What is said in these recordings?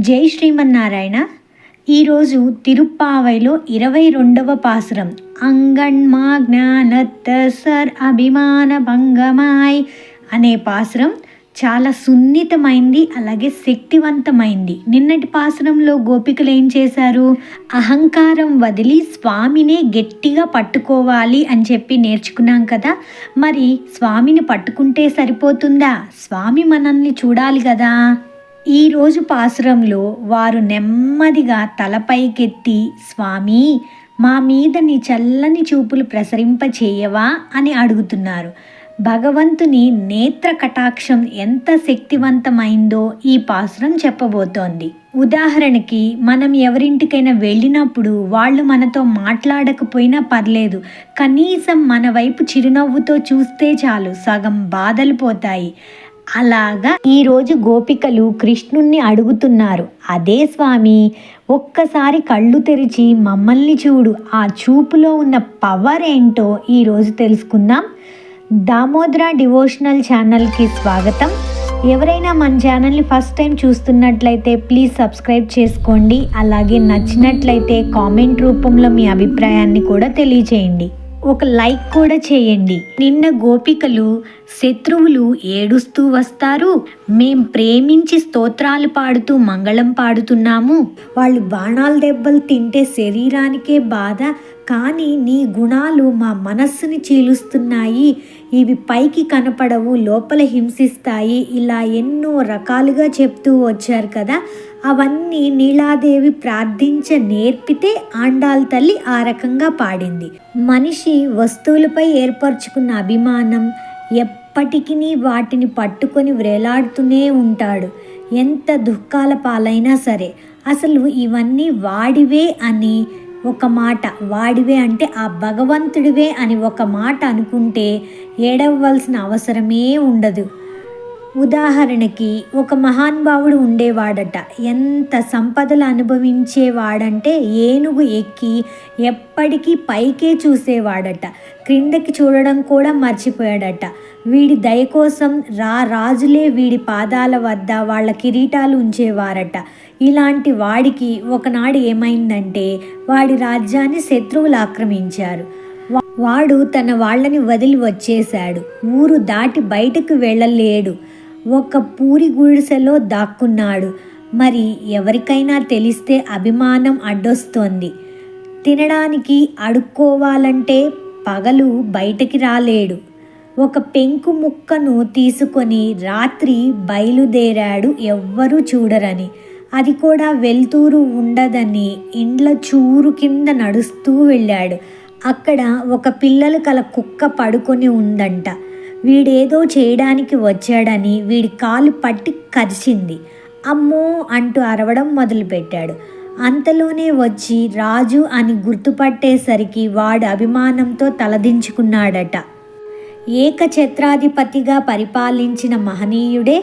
జై శ్రీమన్నారాయణ. ఈరోజు తిరుప్పావైలో 22వ పాసురం అంగణ్మా జ్ఞానత్త సర్ అభిమాన భంగమాయ్ అనే పాసురం చాలా సున్నితమైంది, అలాగే శక్తివంతమైంది. నిన్నటి పాసురంలో గోపికలు ఏం చేశారు? అహంకారం వదిలి స్వామినే గట్టిగా పట్టుకోవాలి అని చెప్పి నేర్చుకున్నాం కదా. మరి స్వామిని పట్టుకుంటే సరిపోతుందా? స్వామి మనల్ని చూడాలి కదా. ఈరోజు పాసురంలో వారు నెమ్మదిగా తలపైకెత్తి, స్వామి మా మీద నీ చల్లని చూపులు ప్రసరింపచేయవా అని అడుగుతున్నారు. భగవంతుని నేత్ర కటాక్షం ఎంత శక్తివంతమైందో ఈ పాసురం చెప్పబోతోంది. ఉదాహరణకి, మనం ఎవరింటికైనా వెళ్ళినప్పుడు వాళ్ళు మనతో మాట్లాడకపోయినా పర్లేదు, కనీసం మన వైపు చిరునవ్వుతో చూస్తే చాలు, సగం బాధలు పోతాయి. అలాగా ఈరోజు గోపికలు కృష్ణుణ్ణి అడుగుతున్నారు, అదే స్వామి ఒక్కసారి కళ్ళు తెరిచి మమ్మల్ని చూడు, ఆ చూపులో ఉన్న పవర్ ఏంటో ఈరోజు తెలుసుకుందాం. దామోదర డివోషనల్ ఛానల్కి స్వాగతం. ఎవరైనా మన ఛానల్ని ఫస్ట్ టైం చూస్తున్నట్లయితే ప్లీజ్ సబ్స్క్రైబ్ చేసుకోండి. అలాగే నచ్చినట్లయితే కామెంట్ రూపంలో మీ అభిప్రాయాన్ని కూడా తెలియచేయండి. ఒక లైక్ కూడా చేయండి. నిన్న గోపికలు శత్రువులు ఏడుస్తూ వస్తారు, మేం ప్రేమించి స్తోత్రాలు పాడుతూ మంగళం పాడుతున్నాము, వాళ్ళు బాణాల దెబ్బలు తింటే శరీరానికే బాధ, కానీ నీ గుణాలు మా మనస్సుని చీలుస్తున్నాయి, ఇవి పైకి కనపడవు లోపల హింసిస్తాయి, ఇలా ఎన్నో రకాలుగా చెప్తూ వచ్చారు కదా. అవన్నీ నీలాదేవి ప్రార్థించ నేర్పితే ఆండాల్ తల్లి ఆ రకంగా పాడింది. మనిషి వస్తువులపై ఏర్పరచుకున్న అభిమానం ఎప్పటికీ వాటిని పట్టుకొని వ్రేలాడుతూనే ఉంటాడు, ఎంత దుఃఖాల పాలైనా సరే. అసలు ఇవన్నీ వాడివే అని ఒక మాట, వాడివే అంటే ఆ భగవంతుడివే అని ఒక మాట అనుకుంటే ఏడవలసిన అవసరమే ఉండదు. ఉదాహరణకి, ఒక మహానుభావుడు ఉండేవాడట. ఎంత సంపదలు అనుభవించేవాడంటే ఏనుగు ఎక్కి ఎప్పటికీ పైకే చూసేవాడట, క్రిందకి చూడడం కూడా మర్చిపోయాడట. వీడి దయ కోసం రాజులే వీడి పాదాల వద్ద వాళ్ళ కిరీటాలు ఉంచేవారట. ఇలాంటి వాడికి ఒకనాడు ఏమైందంటే వాడి రాజ్యాన్ని శత్రువులు ఆక్రమించారు. వాడు తన వాళ్ళని వదిలి వచ్చేశాడు, ఊరు దాటి బయటకు వెళ్ళలేడు, ఒక పూరి గుడిసెలో దాక్కున్నాడు. మరి ఎవరికైనా తెలిస్తే అభిమానం అడ్డొస్తోంది. తినడానికి అడుక్కోవాలంటే పగలు బయటకి రాలేడు. ఒక పెంకు ముక్కను తీసుకొని రాత్రి బయలుదేరాడు, ఎవ్వరూ చూడరని. అది కూడా వెలుతురు ఉండదని ఇండ్ల చూరు కింద నడుస్తూ వెళ్ళాడు. అక్కడ ఒక పిల్లలు కల కుక్క పడుకొని ఉందంట. వీడేదో చేయడానికి వచ్చాడని వీడి కాలు పట్టి కరిచింది. అమ్మో అంటూ అరవడం మొదలుపెట్టాడు. అంతలోనే వచ్చి రాజు అని గుర్తుపట్టేసరికి వాడు అభిమానంతో తలదించుకున్నాడట. ఏకఛత్రాధిపతిగా పరిపాలించిన మహనీయుడే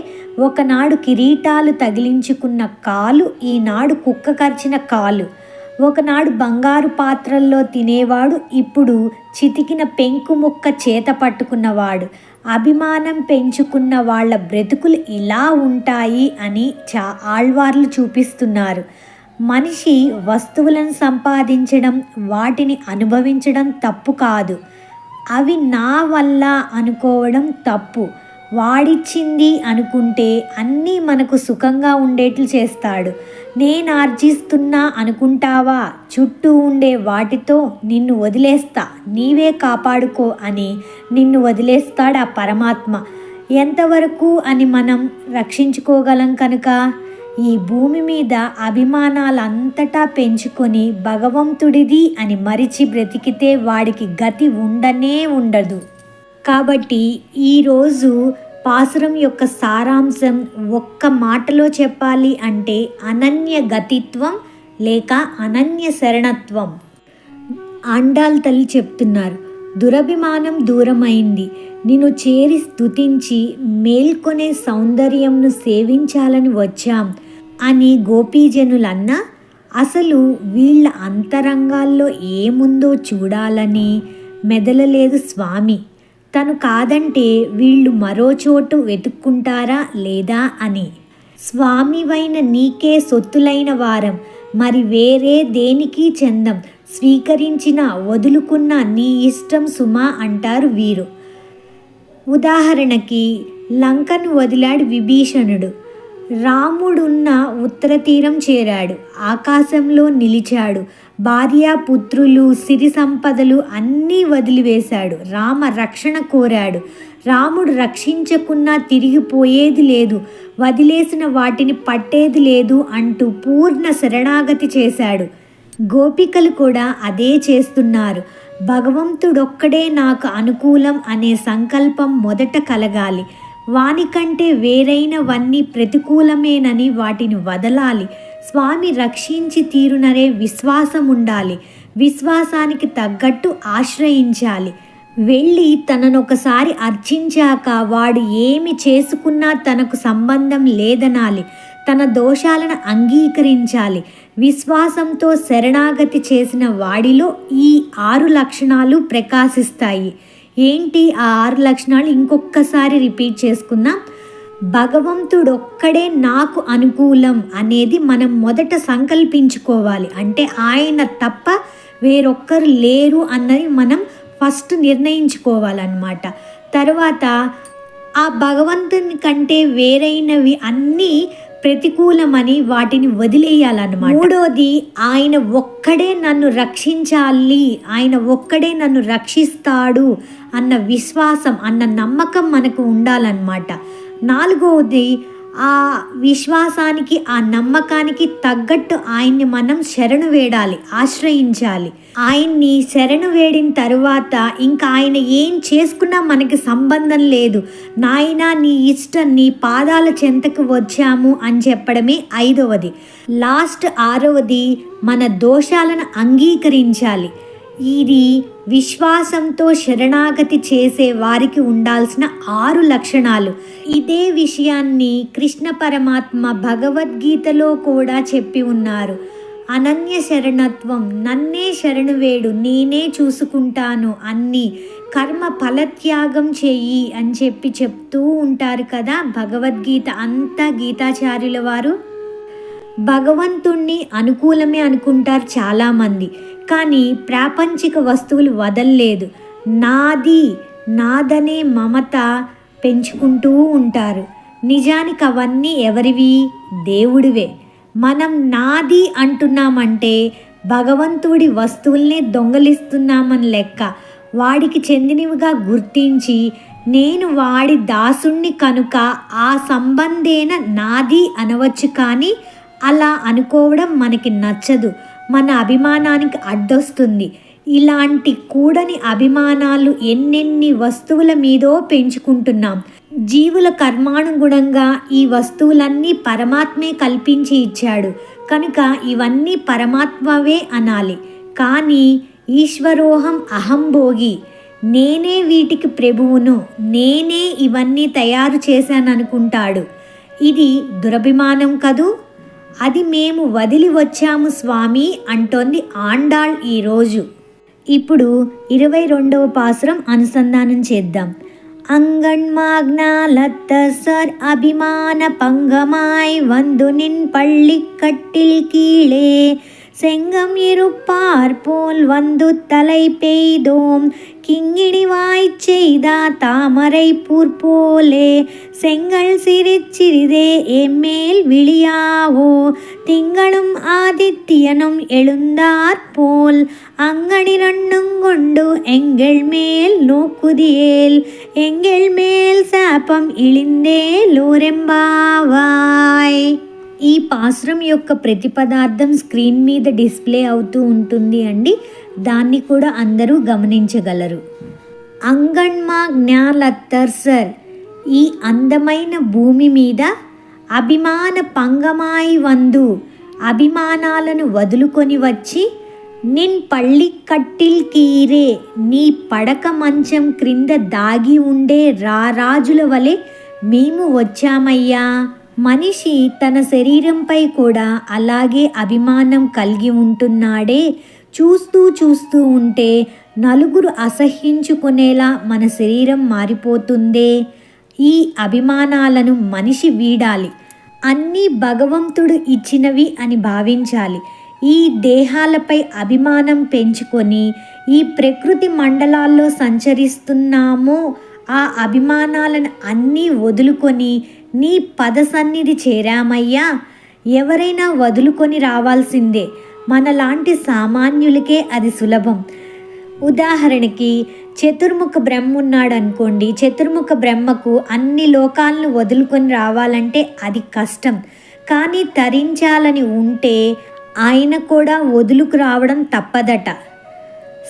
ఒకనాడు కిరీటాలు తగిలించుకున్న కాలు, ఈనాడు కుక్క కరిచిన కాలు. ఒకనాడు బంగారు పాత్రల్లో తినేవాడు, ఇప్పుడు చితికిన పెంకు ముక్క చేత పట్టుకున్నవాడు. అభిమానం పెంచుకున్న వాళ్ళ బ్రతుకులు ఇలా ఉంటాయి అని ఆళ్వార్లు చూపిస్తున్నారు. మనిషి వస్తువులను సంపాదించడం, వాటిని అనుభవించడం తప్పు కాదు, అవి నా వల్ల అనుకోవడం తప్పు. వాడిచ్చింది అనుకుంటే అన్నీ మనకు సుఖంగా ఉండేట్లు చేస్తాడు. నేను ఆర్జిస్తున్నా అనుకుంటావా, చుట్టూ ఉండే వాటితో నిన్ను వదిలేస్తా, నీవే కాపాడుకో అని నిన్ను వదిలేస్తాడు ఆ పరమాత్మ. ఎంతవరకు అని మనం రక్షించుకోగలం కనుక ఈ భూమి మీద అభిమానాలంతటా పెంచుకొని భగవంతుడిది అని మరిచి బ్రతికితే వాడికి గతి ఉండనే ఉండదు. కాబట్టి ఈరోజు పాసురం యొక్క సారాంశం ఒక్క మాటలో చెప్పాలి అంటే అనన్య గతిత్వం లేక అనన్య శరణత్వం. ఆండాల్ తల్లి చెప్తున్నారు, దురభిమానం దూరమైంది, నిన్ను చేరి స్తుతించి మేల్కొనే సౌందర్యంను సేవించాలని వచ్చాం అని గోపీజనులన్నా, అసలు వీళ్ళ అంతరంగాల్లో ఏముందో చూడాలని మెదలలేదు స్వామి. తను కాదంటే వీళ్ళు మరో చోటు వెతుక్కుంటారా లేదా అని. స్వామివైన నీకే సొత్తులైన వారం, మరి వేరే దేనికి చెందం, స్వీకరించిన వదులుకున్న నీ ఇష్టం సుమా అంటారు వీరు. ఉదాహరణకి లంకను వదిలాడు విభీషణుడు. రాముడున్న ఉత్తర తీరం చేరాడు, ఆకాశంలో నిలిచాడు, భార్యాపుత్రులు సిరి సంపదలు అన్నీ వదిలివేశాడు, రామ రక్షణ కోరాడు. రాముడు రక్షించకున్నా తిరిగిపోయేది లేదు, వదిలేసిన వాటిని పట్టేది లేదు అంటూ పూర్ణ శరణాగతి చేశాడు. గోపికలు కూడా అదే చేస్తున్నారు. భగవంతుడొక్కడే నాకు అనుకూలం అనే సంకల్పం మొదట కలగాలి. వానికంటే వేరైనవన్నీ ప్రతికూలమేనని వాటిని వదలాలి. స్వామి రక్షించి తీరునరే విశ్వాసం ఉండాలి. విశ్వాసానికి తగ్గట్టు ఆశ్రయించాలి. వెళ్ళి తననొకసారి అర్చించాక వాడు ఏమి చేసుకున్నా తనకు సంబంధం లేదనాలి. తన దోషాలను అంగీకరించాలి. విశ్వాసంతో శరణాగతి చేసిన వాడిలో ఈ 6 లక్షణాలు ప్రకాశిస్తాయి. ఏంటి ఆ 6 లక్షణాలు? ఇంకొకసారి రిపీట్ చేసుకుందాం. భగవంతుడొక్కడే నాకు అనుకూలం అనేది మనం మొదట సంకల్పించుకోవాలి. అంటే ఆయన తప్ప వేరొక్కరు లేరు అన్నది మనం ఫస్ట్ నిర్ణయించుకోవాలన్నమాట. తర్వాత ఆ భగవంతుని కంటే వేరైనవి అన్నీ ప్రతికూలమని వాటిని వదిలేయాలన్నమాట. మూడోది, ఆయన ఒక్కడే నన్ను రక్షించాలి, ఆయన ఒక్కడే నన్ను రక్షిస్తాడు అన్న విశ్వాసం, అన్న నమ్మకం మనకు ఉండాలన్నమాట. నాలుగవది, ఆ విశ్వాసానికి ఆ నమ్మకానికి తగ్గట్టు ఆయన్ని మనం శరణు వేడాలి, ఆశ్రయించాలి. ఆయన్ని శరణు వేడిన తరువాత ఇంకా ఆయన ఏం చేసుకున్నా మనకి సంబంధం లేదు, నాయనా నీ ఇష్టం, నీ పాదాల చెంతకు వచ్చాము అని చెప్పడమే ఐదవది. లాస్ట్ 6వది, మన దోషాలను అంగీకరించాలి. ఇది విశ్వాసంతో శరణాగతి చేసే వారికి ఉండాల్సిన 6 లక్షణాలు. ఇదే విషయాన్ని కృష్ణ పరమాత్మ భగవద్గీతలో కూడా చెప్పి ఉన్నారు. అనన్య శరణత్వం, నన్నే శరణు వేడు, నేనే చూసుకుంటాను, అన్ని కర్మ ఫలత్యాగం చెయ్యి అని చెప్తూ ఉంటారు కదా భగవద్గీత అంతా గీతాచార్యుల వారు. భగవంతుణ్ణి అనుకూలమే అనుకుంటారు చాలామంది, కానీ ప్రాపంచిక వస్తువులు వదల్లేదు. నాదనే మమత పెంచుకుంటూ ఉంటారు. నిజానికి అవన్నీ ఎవరివి? దేవుడివే. మనం నాది అంటున్నామంటే భగవంతుడి వస్తువుల్నే దొంగలిస్తున్నామని లెక్క. వాడికి చెందినవిగా గుర్తించి నేను వాడి దాసుణ్ణి కనుక ఆ సంబంధేన నాది అనవచ్చు, కానీ అలా అనుకోవడం మనకి నచ్చదు, మన అభిమానానికి అడ్డొస్తుంది. ఇలాంటి కూడని అభిమానాలు ఎన్నెన్ని వస్తువుల మీదో పెంచుకుంటున్నాం. జీవుల కర్మానుగుణంగా ఈ వస్తువులన్నీ పరమాత్మే కల్పించి ఇచ్చాడు కనుక ఇవన్నీ పరమాత్మవే అనాలి. కానీ ఈశ్వరోహం అహంభోగి, నేనే వీటికి ప్రభువును, నేనే ఇవన్నీ తయారు చేశాననుకుంటాడు. ఇది దురభిమానం కదూ. అది మేము వదిలి వచ్చాము స్వామి అంటోంది ఆండాళ్ ఈరోజు. ఇప్పుడు 22వ పాసురం అనుసంధానం చేద్దాం. அங்கண்மாக்ஞாலத்தசர் அபிமான பங்கமாய் வந்து நின் பள்ளிக்கட்டில் கீழே செங்கம் இருப்பார் போல் வந்து தலை பெய்தோம் கிங்கிணி வாய் செய்தா தாமரை பூர்போலே செங்கல் சிறிதே எம்மேல் விழியாவோ திங்களும் ஆதித்யனும் எழுந்தார் போல் அங்கணி ரெண்டும் கொண்டு எங்கள் மேல் நோக்குதியேல் எங்கள் மேல் శాపం ఇళిందేలూరెంబావాయ్. ఈ పాసురం యొక్క ప్రతిపదార్థం స్క్రీన్ మీద డిస్ప్లే అవుతూ ఉంటుంది అండి, దాన్ని కూడా అందరూ గమనించగలరు. అంగణ్మాగ్ఞాలత్తర్సర్, ఈ అందమైన భూమి మీద అభిమాన పంగమాయి వందు, అభిమానాలను వదులుకొని వచ్చి నిన్ పళ్ళి కట్టిల్ కీరే, నీ పడక మంచం క్రింద దాగి ఉండే రారాజుల వలె మేము వచ్చామయ్యా. మనిషి తన శరీరంపై కూడా అలాగే అభిమానం కలిగి ఉంటున్నాడే. చూస్తూ ఉంటే నలుగురు అసహ్యించుకునేలా మన శరీరం మారిపోతుందే. ఈ అభిమానాలను మనిషి వీడాలి. అన్నీ భగవంతుడు ఇచ్చినవి అని భావించాలి. ఈ దేహాలపై అభిమానం పెంచుకొని ఈ ప్రకృతి మండలాల్లో సంచరిస్తున్నామో ఆ అభిమానాలను అన్నీ వదులుకొని నీ పద సన్నిధి చేరామయ్యా. ఎవరైనా వదులుకొని రావాల్సిందే. మనలాంటి సామాన్యులకే అది సులభం. ఉదాహరణకి చతుర్ముఖ బ్రహ్మ ఉన్నాడు అనుకోండి. చతుర్ముఖ బ్రహ్మకు అన్ని లోకాలను వదులుకొని రావాలంటే అది కష్టం. కానీ తరించాలని ఉంటే ఆయన కూడా వదులుకు రావడం తప్పదట.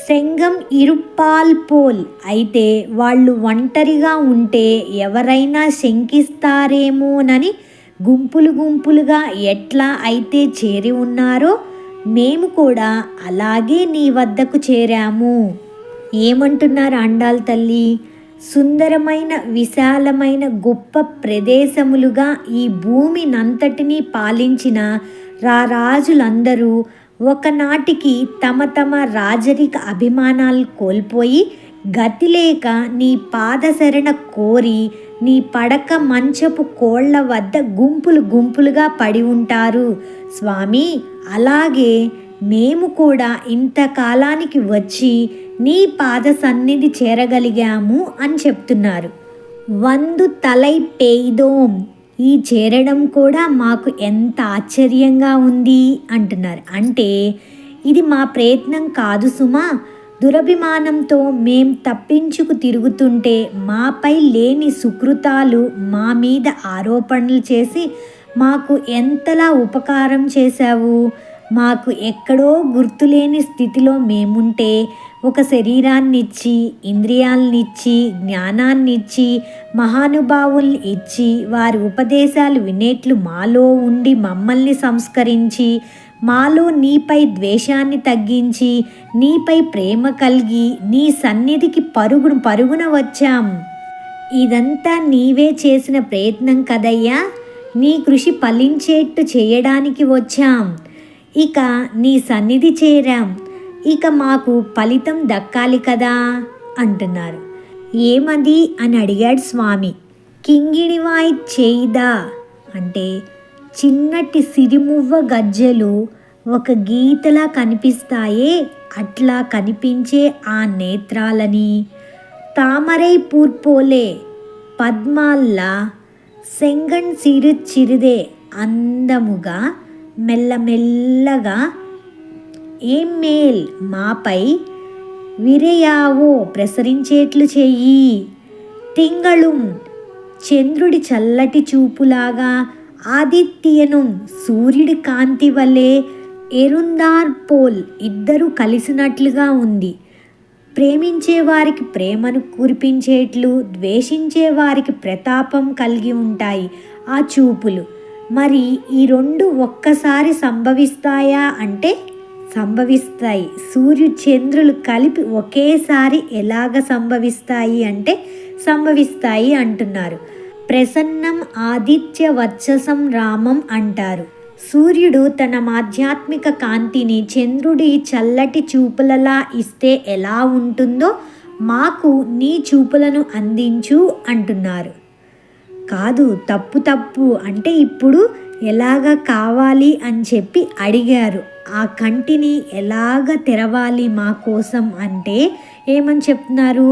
సెంగం ఇరుప్పాల్ పోల్ అయితే వాళ్ళు ఒంటరిగా ఉంటే ఎవరైనా శంకిస్తారేమోనని గుంపులు గుంపులుగా ఎట్లా అయితే చేరి ఉన్నారో మేము కూడా అలాగే నీ వద్దకు చేరాము. ఏమంటున్నారు ఆండాళ్ తల్లి? సుందరమైన విశాలమైన గొప్ప ప్రదేశములుగా ఈ భూమినంతటినీ పాలించిన రారాజులందరూ ఒకనాటికి తమ తమ రాజరిక అభిమానాలు కోల్పోయి గతిలేక నీ పాదశరణ కోరి నీ పడక మంచపు కోళ్ల వద్ద గుంపులు గుంపులుగా పడి ఉంటారు స్వామి. అలాగే మేము కూడా ఇంతకాలానికి వచ్చి నీ పాద సన్నిధి చేరగలిగాము అని చెప్తున్నారు. వందు తలై పెయిదోం, ఈ చేరడం కూడా మాకు ఎంత ఆశ్చర్యంగా ఉంది అంటున్నారు. అంటే ఇది మా ప్రయత్నం కాదు సుమా. దురభిమానంతో మేం తప్పించుకు తిరుగుతుంటే మాపై లేని సుకృతాలు మా మీద ఆరోపణలు చేసి మాకు ఎంతలా ఉపకారం చేశావు. మాకు ఎక్కడో గుర్తులేని స్థితిలో మేముంటే ఒక శరీరాన్నిచ్చి, ఇంద్రియాలనిచ్చి, జ్ఞానాన్నిచ్చి, మహానుభావుల్ని ఇచ్చి వారి ఉపదేశాలు వినేట్లు మాలో ఉండి మమ్మల్ని సంస్కరించి మాలో నీపై ద్వేషాన్ని తగ్గించి నీపై ప్రేమ కలిగి నీ సన్నిధికి పరుగున వచ్చాం. ఇదంతా నీవే చేసిన ప్రయత్నం కదయ్యా. నీ కృషి ఫలించేట్టు చేయడానికి వచ్చాం. ఇక నీ సన్నిధి చేరాం. ఇక మాకు ఫలితం దక్కాలి కదా అంటున్నారు. ఏమది అని అడిగాడు స్వామి. కింగిడివాయ్ చేయిదా అంటే చిన్నటి సిరిమువ్వ గజ్జెలు ఒక గీతలా కనిపిస్తాయే అట్లా కనిపించే ఆ నేత్రాలని, తామరై పూర్పోలే పద్మాల్లా సెంగణ్ చిరుదే అందముగా మెల్లమెల్లగా ఏం మేల్ మాపై విరయావో ప్రసరించేట్లు చెయ్యి. తింగళుం చంద్రుడి చల్లటి చూపులాగా, ఆదిత్యను సూర్యుడి కాంతి వలె, ఎరుందార్ పోల్ ఇద్దరు కలిసినట్లుగా ఉంది. ప్రేమించే వారికి ప్రేమను కురిపించేట్లు, ద్వేషించే వారికి ప్రతాపం కలిగి ఉంటాయి ఆ చూపులు. మరి ఈ రెండు ఒక్కసారి సంభవిస్తాయా అంటే సంభవిస్తాయి. సూర్యు చంద్రులు కలిపి ఒకేసారి ఎలాగ సంభవిస్తాయి అంటే సంభవిస్తాయి అంటున్నారు. ప్రసన్నం ఆదిత్య వర్చసం రామం అంటారు. సూర్యుడు తన ఆధ్యాత్మిక కాంతిని చంద్రుడి చల్లటి చూపులలా ఇస్తే ఎలా ఉంటుందో మాకు నీ చూపులను అందించు అంటున్నారు. కాదు, తప్పు అంటే ఇప్పుడు ఎలాగ కావాలి అని చెప్పి అడిగారు. ఆ కంటిని ఎలాగ తెరవాలి మా కోసం అంటే ఏమని చెప్తున్నారు?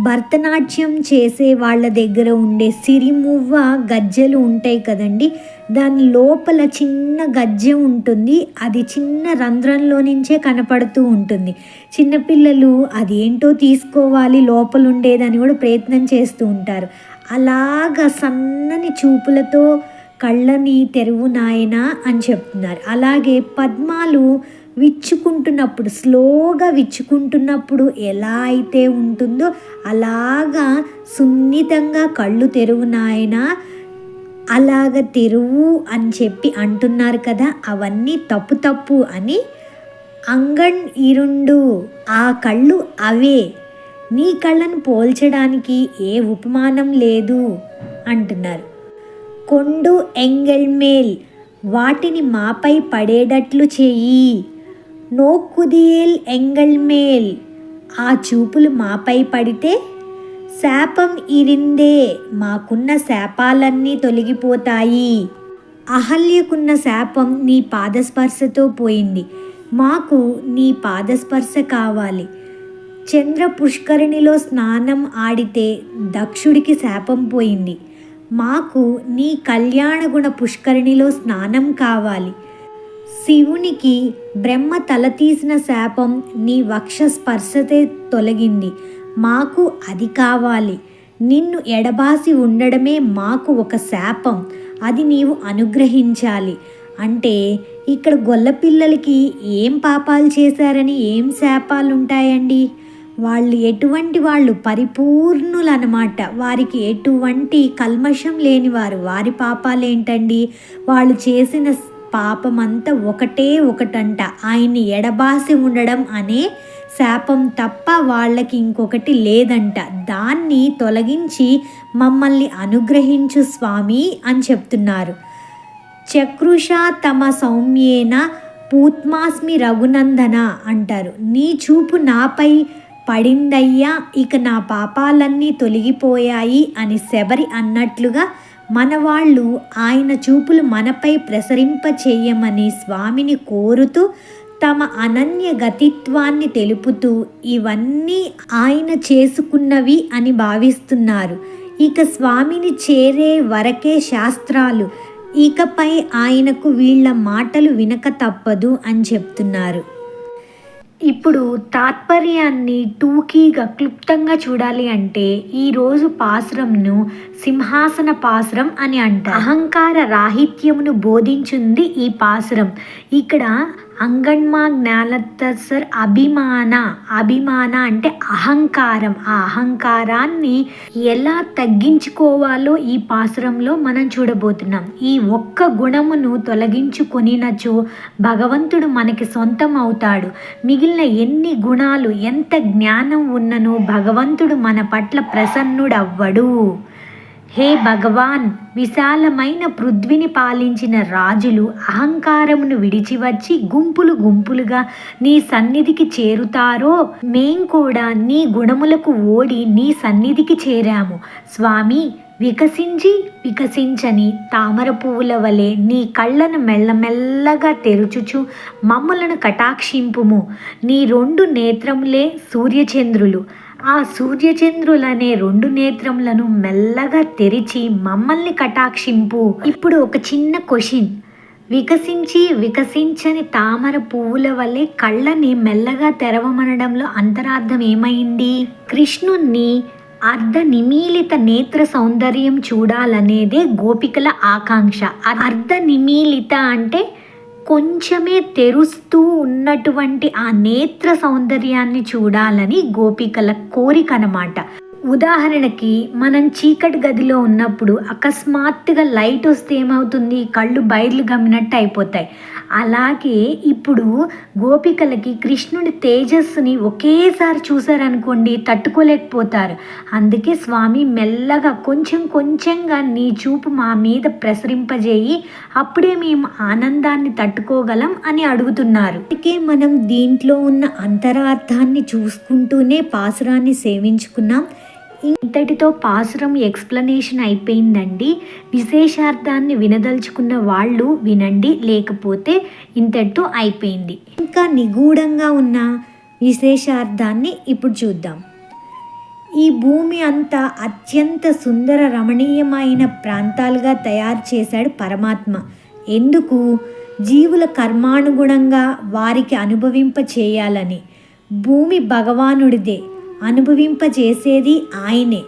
భరతనాట్యం చేసే వాళ్ళ దగ్గర ఉండే సిరిమువ్వ గజ్జెలు ఉంటాయి కదండి, దాని లోపల చిన్న గజ్జె ఉంటుంది. అది చిన్న రంధ్రంలో నుంచే కనపడుతూ ఉంటుంది. చిన్నపిల్లలు అదేంటో తీసుకోవాలి లోపల ఉండేదని కూడా ప్రయత్నం చేస్తూ ఉంటారు. అలాగ సన్నని చూపులతో కళ్ళని తెరువు నాయనా అని చెప్తున్నారు. అలాగే పద్మాలు విచ్చుకుంటున్నప్పుడు, స్లోగా విచ్చుకుంటున్నప్పుడు ఎలా అయితే ఉంటుందో అలాగా సున్నితంగా కళ్ళు తెరువు నాయనా, అలాగ తెరువు అని చెప్పి అంటున్నారు కదా. అవన్నీ తప్పు అని అంగణ్ ఇరుండు, ఆ కళ్ళు అవే, నీ కళ్ళను పోల్చడానికి ఏ ఉపమానం లేదు అంటున్నారు. కొండు ఎంగెల్మేల్, వాటిని మాపై పడేటట్లు చెయ్యి. నోక్కుదియేల్ ఎంగల్మేల్, ఆ చూపులు మాపై పడితే శాపం ఇరిందే, మాకున్న శాపాలన్నీ తొలగిపోతాయి. అహల్యకున్న శాపం నీ పాదస్పర్శతో పోయింది, మాకు నీ పాదస్పర్శ కావాలి. చంద్ర పుష్కరిణిలో స్నానం ఆడితే దక్షుడికి శాపం పోయింది, మాకు నీ కళ్యాణగుణ పుష్కరిణిలో స్నానం కావాలి. శివునికి బ్రహ్మ తల తీసిన శాపం నీ వక్ష స్పర్శతే తొలగింది, మాకు అది కావాలి. నిన్ను ఎడబాసి ఉండడమే మాకు ఒక శాపం, అది నీవు అనుగ్రహించాలి. అంటే ఇక్కడ గొల్లపిల్లలకి ఏం పాపాలు చేశారని ఏం శాపాలు ఉంటాయండి? వాళ్ళు ఎటువంటి వాళ్ళు? పరిపూర్ణులన్నమాట. వారికి ఎటువంటి కల్మషం లేనివారు. వారి పాపాలు ఏంటండి? వాళ్ళు చేసిన పాపమంతా ఒకటంట, ఆయన్ని ఎడబాసి ఉండడం అనే శాపం తప్ప వాళ్ళకి ఇంకొకటి లేదంట. దాన్ని తొలగించి మమ్మల్ని అనుగ్రహించు స్వామి అని చెప్తున్నారు. చక్రుష తమ సౌమ్యేన పూత్మాస్మి రఘునందన అంటారు. నీ చూపు నాపై పడిందయ్యా, ఇక నా పాపాలన్నీ తొలగిపోయాయి అని శబరి అన్నట్లుగా మన వాళ్ళు ఆయన చూపులు మనపై ప్రసరింప చేయమని స్వామిని కోరుతూ తమ అనన్య గతిత్వాన్ని తెలుపుతూ ఇవన్నీ ఆయన చేసుకున్నవి అని భావిస్తున్నారు. ఇక స్వామిని చేరే వరకే శాస్త్రాలు, ఇకపై ఆయనకు వీళ్ళ మాటలు వినక తప్పదు అని చెప్తున్నారు. ఇప్పుడు తాత్పర్యాన్ని టూకీగా క్లుప్తంగా చూడాలి అంటే ఈరోజు పాసురంను సింహాసన పాసురం అని అంటారు. అహంకార రాహిత్యమును బోధించింది ఈ పాసురం. ఇక్కడ అంగణ్మా జ్ఞానతసర్ అభిమాన అంటే అహంకారం. ఆ అహంకారాన్ని ఎలా తగ్గించుకోవాలో ఈ పాసురంలో మనం చూడబోతున్నాం. ఈ ఒక్క గుణమును తొలగించుకొనినచో భగవంతుడు మనకి సొంతం అవుతాడు. మిగిలిన ఎన్ని గుణాలు, ఎంత జ్ఞానం ఉన్ననో భగవంతుడు మన పట్ల ప్రసన్నుడవ్వడు. హే భగవాన్, విశాలమైన పృథ్వీని పాలించిన రాజులు అహంకారమును విడిచివచ్చి గుంపులుగా నీ సన్నిధికి చేరుతారో, మేం కూడా నీ గుణములకు ఓడి నీ సన్నిధికి చేరాము. స్వామి, వికసించని తామర పువ్వుల వలె నీ కళ్ళను మెల్లమెల్లగా తెరుచుచు మమ్ములను కటాక్షింపుము. నీ 2 నేత్రములే సూర్యచంద్రులు. ఆ సూర్యచంద్రులనే 2 నేత్రములను మెల్లగా తెరిచి మమ్మల్ని కటాక్షింపు. ఇప్పుడు ఒక చిన్న క్వశ్చన్. వికసించని తామర పువ్వుల వల్లే కళ్ళని మెల్లగా తెరవమనడంలో అంతరార్థం ఏమైంది? కృష్ణుణ్ణి అర్ధ నిమీలిత నేత్ర సౌందర్యం చూడాలనేదే గోపికల ఆకాంక్ష. అర్ధ నిమీలిత అంటే కొంచెమే తెరుస్తూ ఉన్నటువంటి ఆ నేత్ర సౌందర్యాన్ని చూడాలని గోపికల కోరిక అన్నమాట. ఉదాహరణకి మనం చీకటి గదిలో ఉన్నప్పుడు అకస్మాత్తుగా లైట్ వస్తే ఏమవుతుంది? కళ్ళు బయర్లు గమ్మినట్టు అయిపోతాయి. అలాగే ఇప్పుడు గోపికలకి కృష్ణుడి తేజస్సుని ఒకేసారి చూసారనుకోండి, తట్టుకోలేకపోతారు. అందుకే స్వామి మెల్లగా కొంచెంగా నీ చూపు మా మీద ప్రసరింపజేయి, అప్పుడే మేము ఆనందాన్ని తట్టుకోగలం అని అడుగుతున్నారు. అందుకే మనం దీంట్లో ఉన్న అంతరార్థాన్ని చూసుకుంటూనే పాసురాన్ని సేవించుకున్నాం. ఇంతటితో పాసురం ఎక్స్ప్లెనేషన్ అయిపోయిందండి. విశేషార్థాన్ని వినదలుచుకున్న వాళ్ళు వినండి, లేకపోతే ఇంతటితో అయిపోయింది. ఇంకా నిగూఢంగా ఉన్న విశేషార్థాన్ని ఇప్పుడు చూద్దాం. ఈ భూమి అంతా అత్యంత సుందర రమణీయమైన ప్రాంతాలుగా తయారు చేశాడు పరమాత్మ. ఎందుకు? జీవుల కర్మానుగుణంగా వారికి అనుభవింప చేయాలని. భూమి భగవానుడిదే, అనుభవింపజేసేది ఆయనే.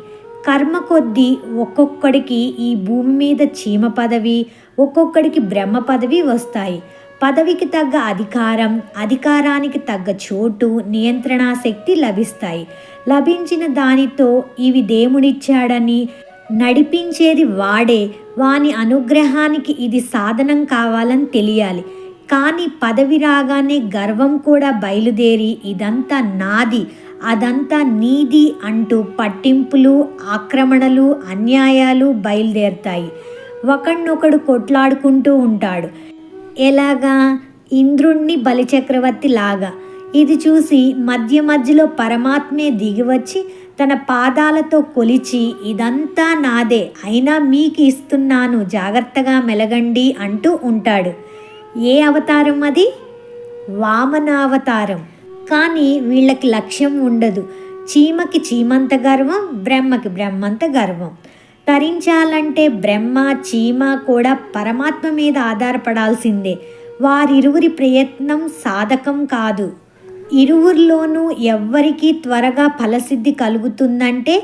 కర్మ కొద్దీ ఒక్కొక్కడికి ఈ భూమి మీద చీమ పదవి, ఒక్కొక్కడికి బ్రహ్మ పదవి వస్తాయి. పదవికి తగ్గ అధికారానికి తగ్గ చోటు, నియంత్రణా శక్తి లభిస్తాయి. లభించిన దానితో ఇవి దేవుడిచ్చాడని నడిపించేది వాడే. వాని అనుగ్రహానికి ఇది సాధనం కావాలని తెలియాలి. కానీ పదవి రాగానే గర్వం కూడా బయలుదేరి ఇదంతా నాది, అదంతా నీది అంటూ పట్టింపులు, ఆక్రమణలు, అన్యాయాలు బయలుదేరుతాయి. ఒకడినొకడు కొట్లాడుకుంటూ ఉంటాడు. ఎలాగా? ఇంద్రుణ్ణి బలిచక్రవర్తి లాగా. ఇది చూసి మధ్యలో పరమాత్మే దిగివచ్చి తన పాదాలతో కొలిచి ఇదంతా నాదే అయినా మీకు ఇస్తున్నాను జాగ్రత్తగా మెలగండి అంటూ ఉంటాడు. ఏ అవతారం అది? వామనావతారం. కానీ వీళ్ళకి లక్ష్యం ఉండదు. చీమకి చీమంత గర్వం, బ్రహ్మకి బ్రహ్మంత గర్వం. తరించాలంటే బ్రహ్మ చీమ కూడా పరమాత్మ మీద ఆధారపడాల్సిందే. వారిరువురి ప్రయత్నం సాధకం కాదు. ఇరువురిలోనూ ఎవరికి త్వరగా ఫలసిద్ధి కలుగుతుందంటే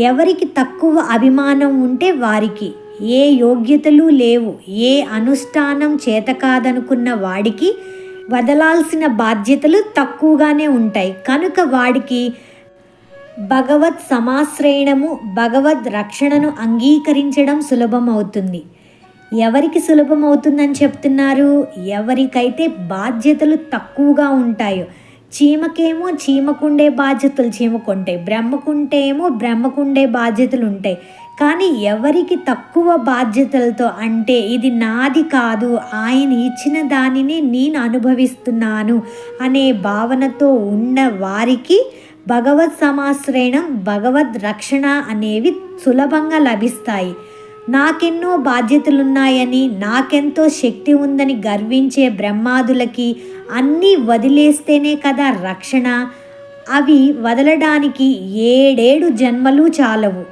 ఎవరికి తక్కువ అభిమానం ఉంటే వారికి. ఏ యోగ్యతలు లేవు, ఏ అనుష్ఠానం చేత కాదనుకున్న వాడికి వదలాల్సిన బాధ్యతలు తక్కువగానే ఉంటాయి. కనుక వాడికి భగవత్ సమాశ్రయణము, భగవద్ రక్షణను అంగీకరించడం సులభమవుతుంది. ఎవరికి సులభమవుతుందని చెప్తున్నారు? ఎవరికైతే బాధ్యతలు తక్కువగా ఉంటాయో. చీమకేమో చీమకుండే బాధ్యతలు చీమకుంటాయి, బ్రహ్మకుంటేమో బ్రహ్మకుండే బాధ్యతలు ఉంటాయి. కానీ ఎవరికి తక్కువ బాధ్యతలతో, అంటే ఇది నాది కాదు, ఆయన ఇచ్చిన దానిని నేను అనుభవిస్తున్నాను అనే భావనతో ఉన్న వారికి భగవత్ సమాశ్రయణం, భగవద్ రక్షణ అనేవి సులభంగా లభిస్తాయి. నాకెన్నో బాధ్యతలున్నాయని, నాకెంతో శక్తి ఉందని గర్వించే బ్రహ్మాదులకి అన్నీ వదిలేస్తేనే కదా రక్షణ. అవి వదలడానికి 7 జన్మలు చాలవు.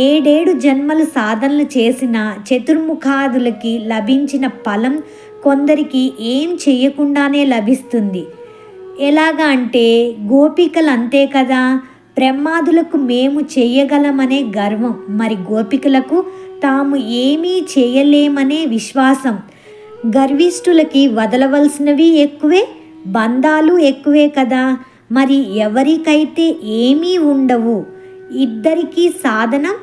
7 జన్మలు సాధనలు చేసిన చతుర్ముఖాదులకి లభించిన ఫలం కొందరికి ఏం చేయకుండానే లభిస్తుంది. ఎలాగా అంటే గోపికలు అంతే కదా. బ్రహ్మాదులకు మేము చేయగలమనే గర్వం, మరి గోపికలకు తాము ఏమీ చేయలేమనే విశ్వాసం. గర్విష్ఠులకి వదలవలసినవి ఎక్కువే, బంధాలు ఎక్కువే కదా. మరి ఎవరికైతే ఏమీ ఉండవు, ఇద్దరికీ సాధనం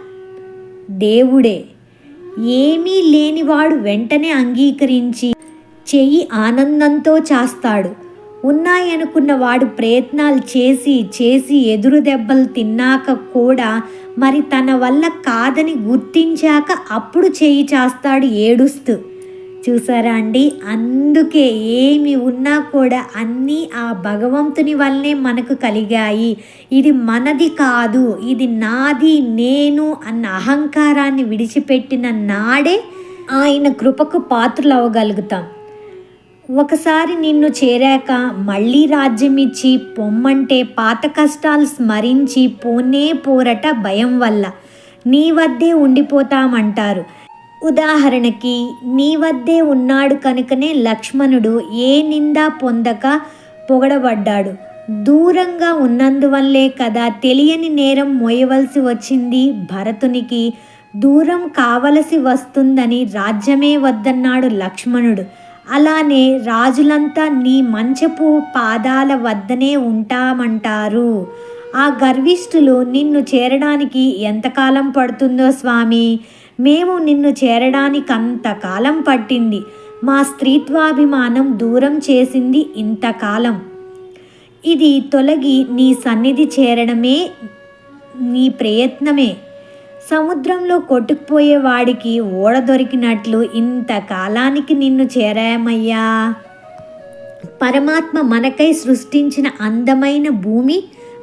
దేవుడే. ఏమీ లేనివాడు వెంటనే అంగీకరించి చెయ్యి ఆనందంతో చేస్తాడు. ఉన్నాయనుకున్న వాడు ప్రయత్నాలు చేసి ఎదురు దెబ్బలు తిన్నాక కూడా మరి తన వల్ల కాదని గుర్తించాక అప్పుడు చెయ్యి చేస్తాడు ఏడుస్తూ. చూసారా అండి? అందుకే ఏమి ఉన్నా కూడా అన్నీ ఆ భగవంతుని వల్లనే మనకు కలిగాయి. ఇది మనది కాదు, ఇది నాది, నేను అన్న అహంకారాన్ని విడిచిపెట్టిన నాడే ఆయన కృపకు పాత్రలవ్వగలుగుతాం. ఒకసారి నిన్ను చేరాక మళ్ళీ రాజ్యం ఇచ్చి పొమ్మంటే పాత కష్టాలు స్మరించి పోనే పోరట భయం వల్ల. నీ వద్దే ఉండిపోతామంటారు. ఉదాహరణకి నీ వద్దే ఉన్నాడు కనుకనే లక్ష్మణుడు ఏ నిందా పొందక పొగడబడ్డాడు. దూరంగా ఉన్నందువల్లే కదా తెలియని నేరం మోయవలసి వచ్చింది భరతునికి. దూరం కావలసి వస్తుందని రాజ్యమే వద్దన్నాడు లక్ష్మణుడు. అలానే రాజులంతా నీ మంచపు పాదాల వద్దనే ఉంటామంటారు. ఆ గర్విష్ఠులు నిన్ను చేరడానికి ఎంతకాలం పడుతుందో స్వామి, మేము నిన్ను చేరడానికి అంతకాలం పట్టింది. మా స్త్రీత్వాభిమానం దూరం చేసింది ఇంతకాలం. ఇది తొలగి నీ సన్నిధి చేరడమే నీ ప్రయత్నమే. సముద్రంలో కొట్టుకుపోయే వాడికి ఓడ దొరికినట్లు ఇంతకాలానికి నిన్ను చేరామయ్యా. పరమాత్మ మనకై సృష్టించిన అందమైన భూమి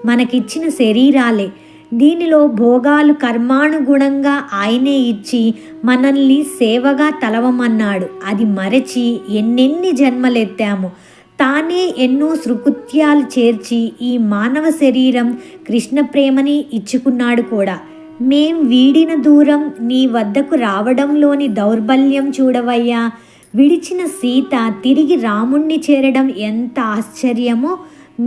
మనకిచ్చిన శరీరాలే. దీనిలో భోగాలు కర్మానుగుణంగా ఆయనే ఇచ్చి మనల్ని సేవగా తలవమన్నాడు. అది మరచి ఎన్నెన్ని జన్మలెత్తాము. తానే ఎన్నో సృకృత్యాలు చేర్చి ఈ మానవ శరీరం కృష్ణ ప్రేమని ఇచ్చుకున్నాడు కూడా. మేం వీడిన దూరం నీ వద్దకు రావడంలోని దౌర్బల్యం చూడవయ్యా. విడిచిన సీత తిరిగి రాముణ్ణి చేరడం ఎంత ఆశ్చర్యమో,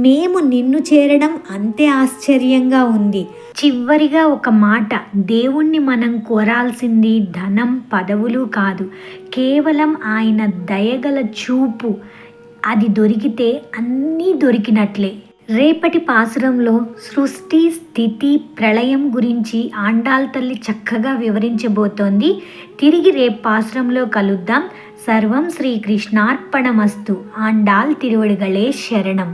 మేము నిన్ను చేరడం అంతే ఆశ్చర్యంగా ఉంది. చివరిగా ఒక మాట, దేవుణ్ణి మనం కోరాల్సింది ధనం పదవులు కాదు, కేవలం ఆయన దయగల చూపు. అది దొరికితే అన్నీ దొరికినట్లే. రేపటి పాసురంలో సృష్టి స్థితి ప్రళయం గురించి ఆండాళ్ తల్లి చక్కగా వివరించబోతోంది. తిరిగి రేపు పాసురంలో కలుద్దాం. సర్వం శ్రీకృష్ణార్పణమస్తు. ఆండాళ్ తిరువడిగళే శరణం.